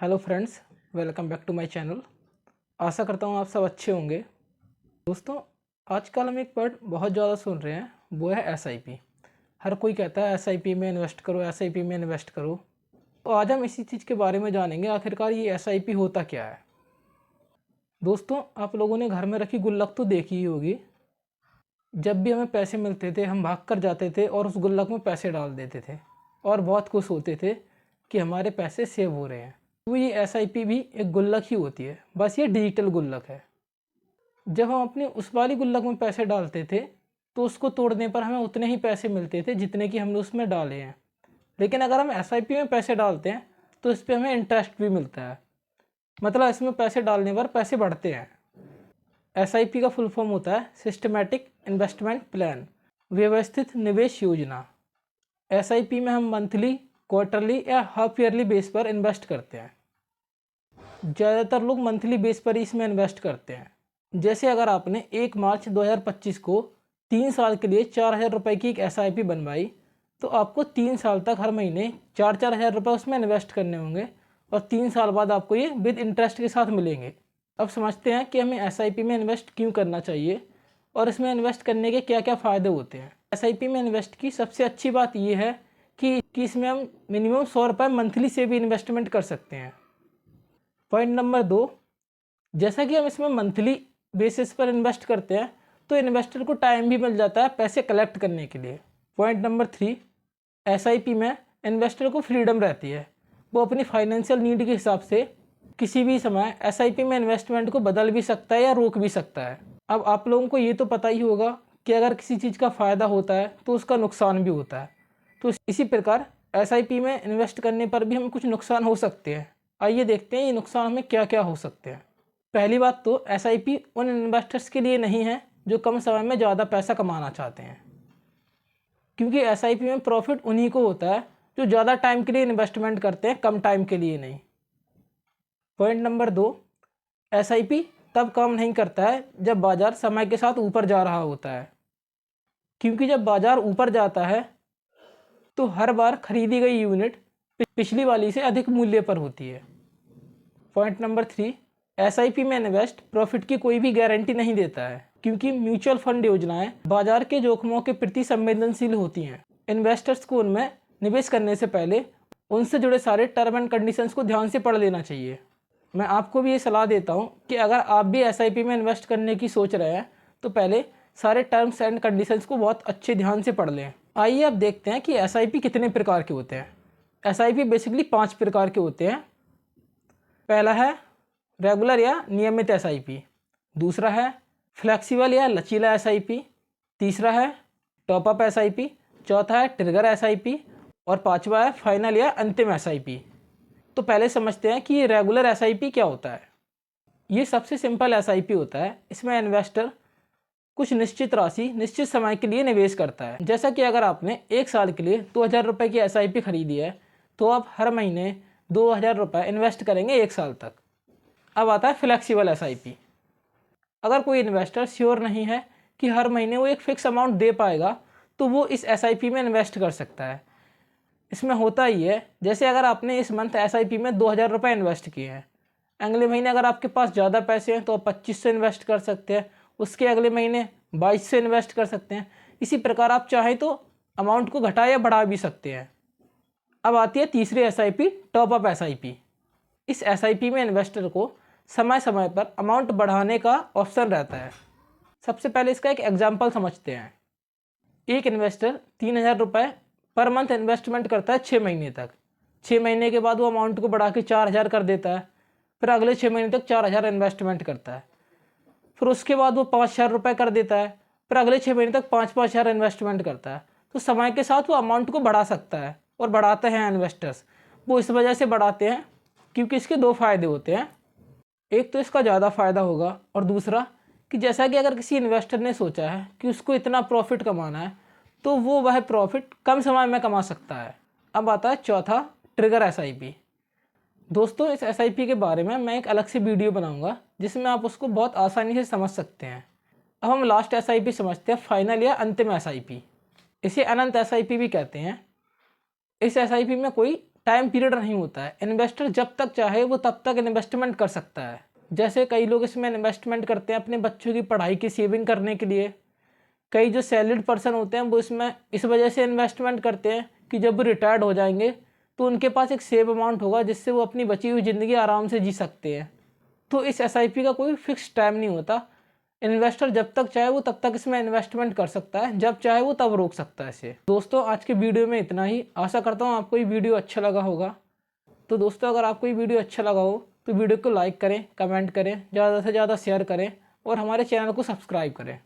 Hello friends, welcome back to my channel. आशा करता हूँ आप सब अच्छे होंगे। दोस्तों, आजकल हम एक वर्ड बहुत ज़्यादा सुन रहे हैं, वो है एसआईपी। हर कोई कहता है एसआईपी में इन्वेस्ट करो, एसआईपी में इन्वेस्ट करो। तो आज हम इसी चीज़ के बारे में जानेंगे, आखिरकार ये एसआईपी होता क्या है। दोस्तों, आप लोगों ने घर में रखी गुल्लक तो देखी ही होगी। जब भी हमें पैसे मिलते थे, हम भाग कर जाते थे और उस गुल्लक में पैसे डाल देते थे और बहुत खुश होते थे कि हमारे पैसे सेव हो रहे हैं। तो ये एसआईपी भी एक गुल्लक ही होती है, बस ये डिजिटल गुल्लक है। जब हम अपनी उस वाली गुल्लक में पैसे डालते थे तो उसको तोड़ने पर हमें उतने ही पैसे मिलते थे जितने कि हमने उसमें डाले हैं। लेकिन अगर हम एसआईपी में पैसे डालते हैं तो इस पर हमें इंटरेस्ट भी मिलता है, मतलब इसमें पैसे डालने पर पैसे बढ़ते हैं। एसआईपी का फुल फॉर्म होता है सिस्टमैटिक इन्वेस्टमेंट प्लान, व्यवस्थित निवेश योजना। एसआईपी में हम मंथली, क्वार्टरली या हाफ ईयरली बेस पर इन्वेस्ट करते हैं। ज़्यादातर लोग मंथली बेस पर ही इसमें इन्वेस्ट करते हैं। जैसे अगर आपने 1 मार्च 2025 को 3 साल के लिए 4,000 रुपये की एक एसआईपी बनवाई, तो आपको 3 साल तक हर महीने 4-4 हज़ार रुपये उसमें इन्वेस्ट करने होंगे और 3 साल बाद आपको ये विद इंटरेस्ट के साथ मिलेंगे। अब समझते हैं कि हमें एसआईपी में इन्वेस्ट क्यों करना चाहिए और इसमें इन्वेस्ट करने के क्या क्या फ़ायदे होते हैं। एसआईपी में इन्वेस्ट की सबसे अच्छी बात यह है कि इसमें हम मिनिमम 100 रुपये मंथली से भी इन्वेस्टमेंट कर सकते हैं। पॉइंट नंबर 2, जैसा कि हम इसमें मंथली बेसिस पर इन्वेस्ट करते हैं तो इन्वेस्टर को टाइम भी मिल जाता है पैसे कलेक्ट करने के लिए। पॉइंट नंबर 3, एसआईपी में इन्वेस्टर को फ्रीडम रहती है, वो अपनी फाइनेंशियल नीड के हिसाब से किसी भी समय एसआईपी में इन्वेस्टमेंट को बदल भी सकता है या रोक भी सकता है। अब आप लोगों को ये तो पता ही होगा कि अगर किसी चीज़ का फ़ायदा होता है तो उसका नुकसान भी होता है। तो इसी प्रकार एसआईपी में इन्वेस्ट करने पर भी हमें कुछ नुकसान हो सकते हैं। आइए देखते हैं ये नुकसान हमें क्या क्या हो सकते हैं। पहली बात तो एसआईपी उन इन्वेस्टर्स के लिए नहीं है जो कम समय में ज़्यादा पैसा कमाना चाहते हैं, क्योंकि एसआईपी में प्रॉफिट उन्हीं को होता है जो ज़्यादा टाइम के लिए इन्वेस्टमेंट करते हैं, कम टाइम के लिए नहीं। पॉइंट नंबर 2, एसआईपी तब काम नहीं करता है जब बाज़ार समय के साथ ऊपर जा रहा होता है, क्योंकि जब बाज़ार ऊपर जाता है तो हर बार खरीदी गई यूनिट पिछली वाली से अधिक मूल्य पर होती है। पॉइंट नंबर 3, एसआईपी में इन्वेस्ट प्रॉफिट की कोई भी गारंटी नहीं देता है, क्योंकि म्यूचुअल फंड योजनाएं बाजार के जोखिमों के प्रति संवेदनशील होती हैं। इन्वेस्टर्स को उनमें निवेश करने से पहले उनसे जुड़े सारे टर्म एंड कंडीशंस को ध्यान से पढ़ लेना चाहिए। मैं आपको भी ये सलाह देता हूँ कि अगर आप भी एसआईपी में इन्वेस्ट करने की सोच रहे हैं तो पहले सारे टर्म्स एंड कंडीशंस को बहुत अच्छे ध्यान से पढ़ लें। आइए अब देखते हैं कि एसआईपी कितने प्रकार के होते हैं। एसआईपी बेसिकली 5 प्रकार के होते हैं। पहला है रेगुलर या नियमित एसआईपी, दूसरा है फ्लेक्सिबल या लचीला एसआईपी, तीसरा है टॉप अप एसआईपी, चौथा है ट्रिगर एसआईपी और पांचवा है फाइनल या अंतिम एसआईपी। तो पहले समझते हैं कि ये रेगुलर एसआईपी क्या होता है। ये सबसे सिंपल एसआईपी होता है। इसमें इन्वेस्टर कुछ निश्चित राशि निश्चित समय के लिए निवेश करता है। जैसा कि अगर आपने 1 साल के लिए 2,000 रुपये की एसआईपी खरीदी है तो आप हर महीने 2,000 रुपये इन्वेस्ट करेंगे 1 साल तक। अब आता है फ्लेक्सिबल एसआईपी। अगर कोई इन्वेस्टर श्योर नहीं है कि हर महीने वो एक फ़िक्स अमाउंट दे पाएगा तो वो इस एसआईपी में इन्वेस्ट कर सकता है। इसमें होता ही है, जैसे अगर आपने इस मंथ एसआईपी में 2,000 रुपये इन्वेस्ट किए हैं, अगले महीने अगर आपके पास ज़्यादा पैसे हैं तो आप 2500 इन्वेस्ट कर सकते हैं, उसके अगले महीने 2200 इन्वेस्ट कर सकते हैं। इसी प्रकार आप चाहें तो अमाउंट को घटा या बढ़ा भी सकते हैं। अब आती है तीसरी एसआईपी, टॉप अप एसआईपी। इस एसआईपी में इन्वेस्टर को समय समय पर अमाउंट बढ़ाने का ऑप्शन रहता है। सबसे पहले इसका एक एग्जाम्पल समझते हैं। एक इन्वेस्टर 3,000 रुपये पर मंथ इन्वेस्टमेंट करता है 6 महीने तक। 6 महीने के बाद वो अमाउंट को बढ़ा के 4,000 कर देता है, फिर अगले 6 महीने तक 4,000 इन्वेस्टमेंट करता है, फिर उसके बाद वो 5,000 रुपये कर देता है, फिर अगले 6 महीने तक 5-5 हज़ार इन्वेस्टमेंट करता है। तो समय के साथ वो अमाउंट को बढ़ा सकता है और बढ़ाते हैं इन्वेस्टर्स। वो इस वजह से बढ़ाते हैं क्योंकि इसके 2 फ़ायदे होते हैं। एक तो इसका ज़्यादा फ़ायदा होगा और दूसरा कि जैसा कि अगर किसी इन्वेस्टर ने सोचा है कि उसको इतना प्रॉफिट कमाना है तो वो वह प्रॉफिट कम समय में कमा सकता है। अब आता है चौथा, ट्रिगर एसआईपी। दोस्तों, इस एसआईपी के बारे में मैं एक अलग से वीडियो बनाऊंगा जिसमें आप उसको बहुत आसानी से समझ सकते हैं। अब हम लास्ट एसआईपी समझते हैं, फाइनल या अंतिम एसआईपी। इसे अनंत एसआईपी भी कहते हैं। इस एसआईपी में कोई टाइम पीरियड नहीं होता है। इन्वेस्टर जब तक चाहे वो तब तक इन्वेस्टमेंट कर सकता है। जैसे कई लोग इसमें इन्वेस्टमेंट करते हैं अपने बच्चों की पढ़ाई की सेविंग करने के लिए। कई जो सैलरीड पर्सन होते हैं वो इसमें इस वजह से इन्वेस्टमेंट करते हैं कि जब वो रिटायर्ड हो जाएंगे तो उनके पास एक सेव अमाउंट होगा जिससे वो अपनी बची हुई ज़िंदगी आराम से जी सकते हैं। तो इस एसआईपी का कोई फिक्स टाइम नहीं होता। इन्वेस्टर जब तक चाहे वो तब तक इसमें इन्वेस्टमेंट कर सकता है, जब चाहे वो तब रोक सकता है इसे। दोस्तों आज के वीडियो में इतना ही। आशा करता हूँ आपको ये वीडियो अच्छा लगा होगा। तो दोस्तों अगर आपको ये वीडियो अच्छा लगा हो तो वीडियो को लाइक करें, कमेंट करें, ज़्यादा से ज़्यादा शेयर करें और हमारे चैनल को सब्सक्राइब करें।